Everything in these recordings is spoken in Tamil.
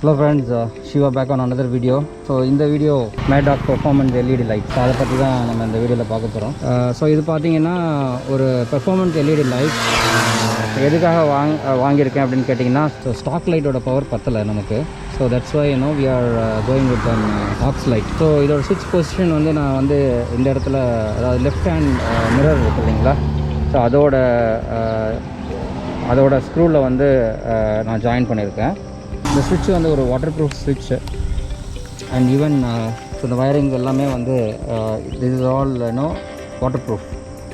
Hello friends, Shiva back on another video. So in the video MADDOG performance LED lights அதை பற்றி தான் நம்ம இந்த வீடியோவில் பார்க்க போகிறோம். ஸோ இது பார்த்தீங்கன்னா ஒரு பெர்ஃபார்மன்ஸ் LED லைட் எதுக்காக வாங்கியிருக்கேன் அப்படின்னு கேட்டிங்கன்னா, ஸோ ஸ்டாக் லைட்டோட பவர் பத்தலை நமக்கு. So that's why we are going with an box light. So இதோட ஸ்விட்ச் பொசிஷன் வந்து நான் வந்து இந்த இடத்துல, அதாவது லெஃப்ட் ஹேண்ட் மிரர் இருக்குது இல்லைங்களா, ஸோ அதோட ஸ்க்ரூவில் வந்து நான் ஜாயின் பண்ணியிருக்கேன். இந்த ஸ்விட்ச் வந்து ஒரு வாட்டர் ப்ரூஃப் ஸ்விட்ச் அண்ட் ஈவன் ஸோ இந்த வயரிங் எல்லாமே வந்து this is all water proof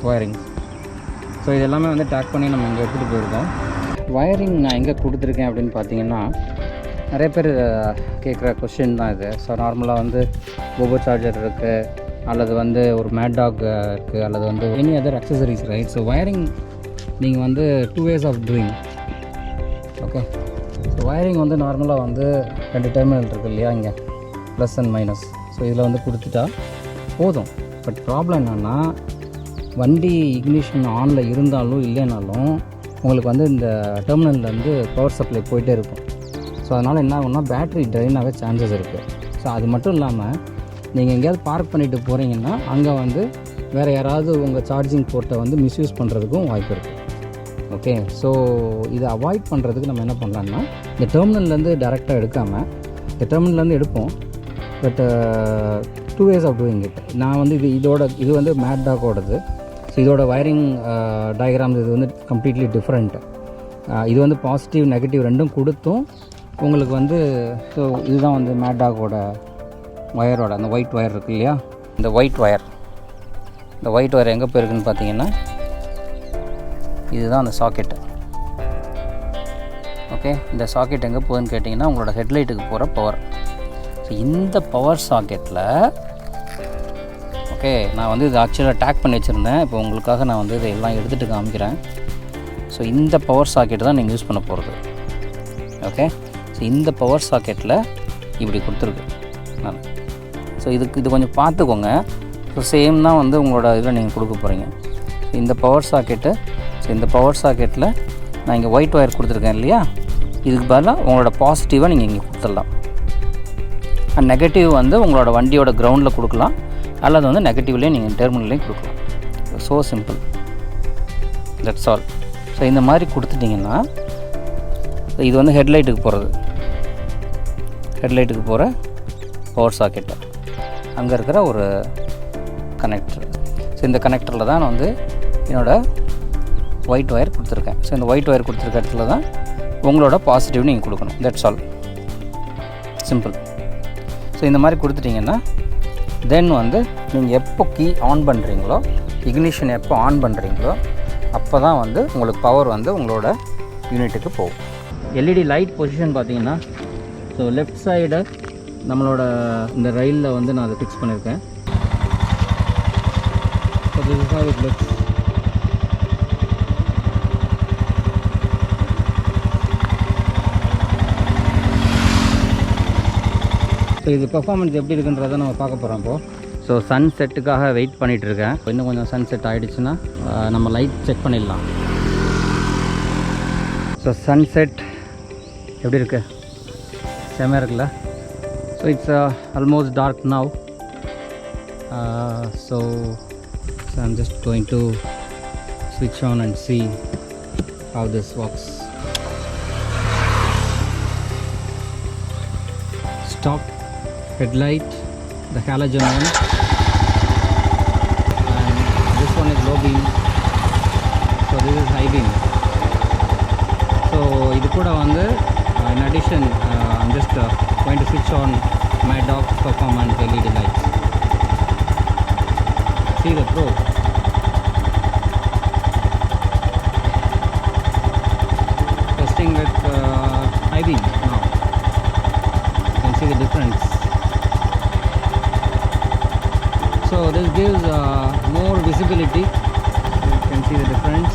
wiring. So இது எல்லாமே வந்து டேக் பண்ணி நம்ம இங்கே எடுத்துகிட்டு போயிருக்கோம். வயரிங் நான் எங்கே கொடுத்துருக்கேன் அப்படின்னு பார்த்தீங்கன்னா, நிறைய பேர் கேட்குற கொஸ்டின் தான் இது. ஸோ நார்மலாக வந்து போபோ சார்ஜர் இருக்குது, அல்லது வந்து ஒரு மேட்டாக் இருக்குது, அல்லது வந்து any other accessories, right? So wiring நீங்கள் வந்து 2 ways of doing. Okay, so wiring வந்து நார்மலாக வந்து 2 டெர்மினல் இருக்குது இல்லையா, இங்கே ப்ளஸ் அண்ட் மைனஸ். ஸோ இதில் வந்து கொடுத்துட்டா போதும். பட் ப்ராப்ளம் என்னென்னா, வண்டி இக்னிஷன் ஆனில் இருந்தாலும் இல்லைனாலும் உங்களுக்கு வந்து இந்த டெர்மினல்லேருந்து பவர் சப்ளை போயிட்டே இருக்கும். ஸோ அதனால் என்ன ஆகும்னா, பேட்ரி ட்ரெயின் ஆக சான்சஸ் இருக்குது. ஸோ அது மட்டும் இல்லாமல் நீங்கள் எங்கேயாவது பார்க் பண்ணிவிட்டு போகிறீங்கன்னா, அங்கே வந்து வேறு யாராவது உங்கள் சார்ஜிங் போர்ட்டை வந்து மிஸ்யூஸ் பண்ணுறதுக்கும் வாய்ப்பு இருக்குது. ஓகே, ஸோ இதை அவாய்ட் பண்ணுறதுக்கு நம்ம என்ன பண்ணலான்னா, இந்த டெர்மினல்லேருந்து டேரெக்டாக எடுக்காமல் இந்த டெர்மினல்லேருந்து எடுப்போம். But 2 ways of doing it. நான் வந்து இது வந்து மேட்டாகோடது. ஸோ இதோட வயரிங் டயக்ராம்ஸ் இது வந்து கம்ப்ளீட்லி டிஃப்ரெண்ட். இது வந்து பாசிட்டிவ் நெகட்டிவ் ரெண்டும் கொடுத்தும் உங்களுக்கு வந்து, ஸோ இதுதான் வந்து மேட்டாகோட வயரோட அந்த ஒயிட் ஒயர் இருக்குது இல்லையா, இந்த ஒயிட் ஒயர் எங்கே போயிருக்குன்னு பார்த்தீங்கன்னா, இதுதான் அந்த சாக்கெட்டு. ஓகே, இந்த சாக்கெட் எங்கே போகுதுன்னு கேட்டிங்கன்னா, உங்களோட ஹெட்லைட்டுக்கு போகிற பவர். ஸோ இந்த பவர் சாக்கெட்டில், ஓகே, நான் வந்து இது ஆக்சுவலாக டேக் பண்ணி வச்சுருந்தேன். இப்போ உங்களுக்காக நான் வந்து இதெல்லாம் எடுத்துகிட்டு காமிக்கிறேன். ஸோ இந்த பவர் சாக்கெட்டு தான் நீங்கள் யூஸ் பண்ண போகிறது. ஓகே, ஸோ இந்த பவர் சாக்கெட்டில் இப்படி கொடுத்துருக்கு நான். ஸோ இது கொஞ்சம் பார்த்துக்கோங்க. ஸோ சேம் தான் வந்து உங்களோட இதில் நீங்கள் கொடுக்க போகிறீங்க. இந்த பவர் சாக்கெட்டு, ஸோ இந்த பவர் சாக்கெட்டில் நான் இங்கே ஒயிட் ஒயர் கொடுத்துருக்கேன் இல்லையா, இதுக்கு பதிலாக உங்களோட பாசிட்டிவாக நீங்கள் இங்கே கொடுத்துடலாம். அண்ட் நெகட்டிவ் வந்து உங்களோட வண்டியோட கிரவுண்டில் கொடுக்கலாம், அல்லது வந்து நெகட்டிவ்லேயும் நீங்கள் டெர்மினல்லையும் கொடுக்கலாம். So simple, that's all. So இந்த மாதிரி கொடுத்துட்டிங்கன்னா, இது வந்து ஹெட்லைட்டுக்கு போகிற பவர் சாக்கெட்டு, அங்கே இருக்கிற ஒரு கனெக்டர். ஸோ இந்த கனெக்டரில் தான் நான் வந்து என்னோடய ஒயிட் ஒயர் கொடுத்துருக்கேன். ஸோ இந்த ஒயிட் ஒயர் கொடுத்துருக்க இடத்துல தான் உங்களோட பாசிட்டிவ் நீங்கள் கொடுக்கணும். That's all, simple. ஸோ இந்த மாதிரி கொடுத்துட்டிங்கன்னா, தென் வந்து நீங்கள் எப்போ கீ ஆன் பண்ணுறீங்களோ, இக்னிஷன் எப்போ ஆன் பண்ணுறீங்களோ, அப்போ தான் வந்து உங்களுக்கு பவர் வந்து உங்களோட யூனிட்டுக்கு போகும். எல்இடி லைட் பொசிஷன் பார்த்தீங்கன்னா, ஸோ லெஃப்ட் சைடு நம்மளோட இந்த ரயிலில் வந்து நான் அதை ஃபிக்ஸ் பண்ணியிருக்கேன். So this is how it looks. So இது பெர்ஃபார்மன்ஸ் எப்படி இருக்குன்றதை நம்ம பார்க்க போகிறோம் இப்போது. ஸோ சன் செட்டுக்காக வெயிட் பண்ணிகிட்ருக்கேன். இன்னும் கொஞ்சம் சன் செட் ஆகிடுச்சுன்னா நம்ம லைட் செக் பண்ணிடலாம். ஸோ சன் செட் எப்படி இருக்கு, செம்மையாக இருக்குல்ல? So it's almost dark now. So I'm just going to switch on and see how this works. Stop headlight, the halogen one, and this one is low beam, so this is high beam. So idu kuda vandu in addition I'm just going to switch on MADDOG performance LED lights. See the pro. Testing with high beam now. You can see the difference. So this gives more visibility. You can see the difference.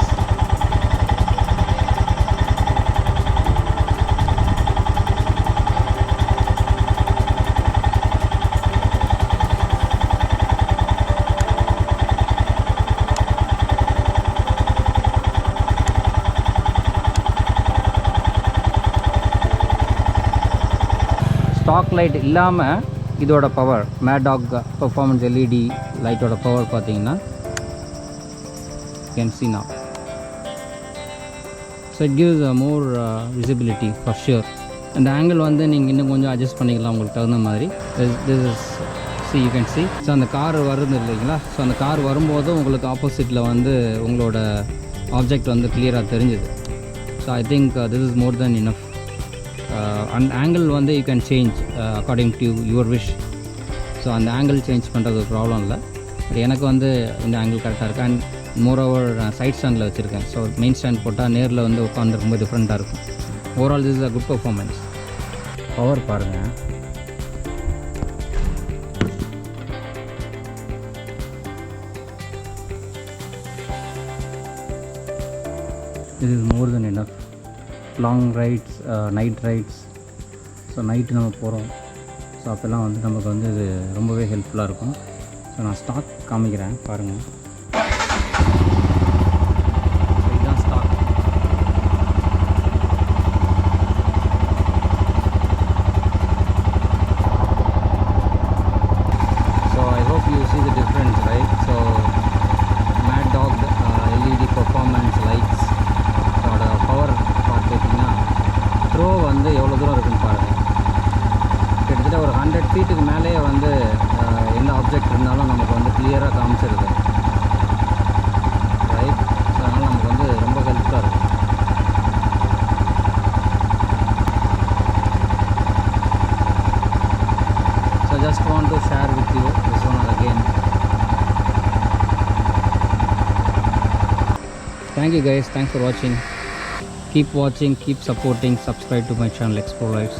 Fog light இல்லாமல் இதோட பவர் MADDOG பெர்ஃபார்மன்ஸ் LED லைட்டோட பவர் பார்த்தீங்கன்னா can see now. So it gives a more visibility for sure. And the angle வந்து நீங்கள் இன்னும் கொஞ்சம் அட்ஜஸ்ட் பண்ணிக்கலாம் உங்களுக்கு தகுந்த மாதிரி. This is see you can see. So அந்த கார் வருது இல்லைங்களா, ஸோ அந்த கார் வரும்போது உங்களுக்கு ஆப்போசிட்டில் வந்து உங்களோட ஆப்ஜெக்ட் வந்து கிளியராக தெரிஞ்சுது. So I think this is more then enough. அந்த ஆங்கிள் வந்து you can change according to your wish. So அந்த ஆங்கிள் சேஞ்ச் பண்ணுறது ஒரு ப்ராப்ளம் இல்லை. பட் எனக்கு வந்து இந்த ஆங்கிள் கரெக்டாக இருக்குது. அண்ட் மோரோவர் சைட் ஸ்டாண்டில் வச்சுருக்கேன். ஸோ மெயின் ஸ்டாண்ட் போட்டால் நேரில் வந்து உட்காந்துருக்கும்போது டிஃப்ரெண்ட்டாக இருக்கும். Overall this is a good performance. Power பாருங்கள், this is more than enough. Long rides, night rights, so night நம்ம போகிறோம், ஸோ அப்போல்லாம் வந்து நமக்கு வந்து இது ரொம்பவே ஹெல்ப்ஃபுல்லாக இருக்கும். ஸோ நான் ஸ்டாக் காமிக்கிறேன் பாருங்கள். ஸோ இதுதான் stock. So I hope you see the difference, right? So MADDOG LED performance lights அதோட பவர் பார்த்துக்கிட்டிங்கன்னா த்ரோ வந்து எவ்வளோ தூரம் இருக்குன்னு பாருங்கள். கிட்டத்தட்ட ஒரு 100 ஃபீட்டுக்கு மேலேயே வந்து எந்த ஆப்ஜெக்ட் இருந்தாலும் நமக்கு வந்து கிளியராக காமிச்சிருது, ரைட்? ஸோ அதனால் நமக்கு வந்து ரொம்ப ஹெல்ப்ஃபுல்லாக இருக்கும். So just want to share with you this one again. Thank you guys, thanks for watching. Keep watching, keep supporting, subscribe to my channel Explore Lights.